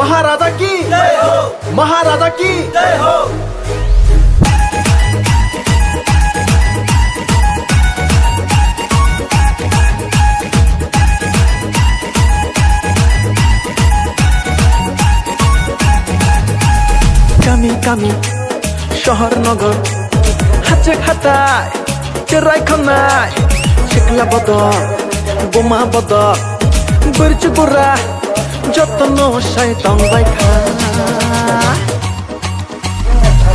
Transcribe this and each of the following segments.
महाराजा की जय हो, महाराजा की जय हो। কামি কামি শহর নগর হাতে খাতায় চেরাই খানায় শিকলা বদল বোমা বদল বরচু বুড়া যত্ন শয়তান বাইখা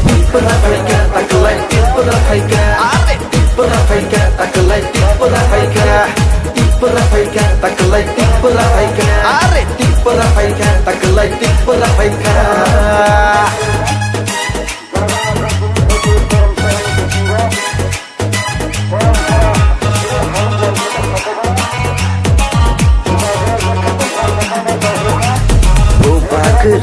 টিপরা ফাইকা তাকলাই টিপরা ফাইকা আরে টিপরা ফাইকা তাকলাই টিপরা ফাইকা টিপরা ফাইকা তাকলাই টিপরা ফাইকা আরে টিপরা ফাইকা তাকলাই টিপরা ফাইকা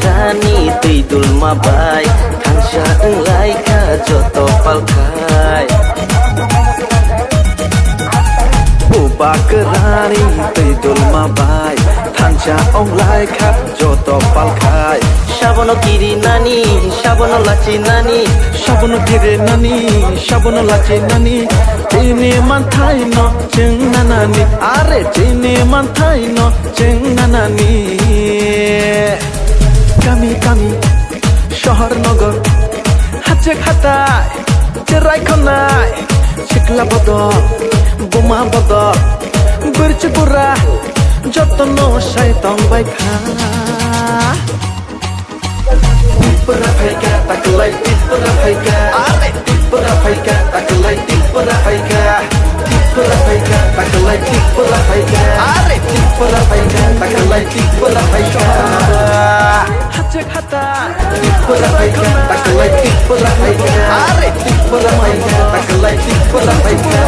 Rani tidul mabai Kansya ulai ka joto palkai Ubak rani tidul mabai Kansya ulai ka joto palkai Shabono kiri nani, shabono laci nani Shabono kiri nani, shabono laci nani Chini mantai no jeng nanani Are chini mantai no jeng nanani কামি কামি শহর নগর হাতে খাতায় চেরাই খানায় শিকলা বদল বোমা বদল বরচু বুড়া যত্ন শয়তান বাইখা টিপরা ফাইকা তাকলাই টিপরা ফাইকা আরে টিপরা ফাইকা তাকলাই টিপরা ফাইকা টিপরা ফাইকা তাকলাই টিপরা ফাইকা আরে টিপরা ফাইকা তাকলাই টিপরা ফাইকা হাতে খাতায় টিপরা ফাইকা তাকলাই টিপরা ফাইকা আরে টিপরা ফাইকা তাকলাই টিপরা ফাইকা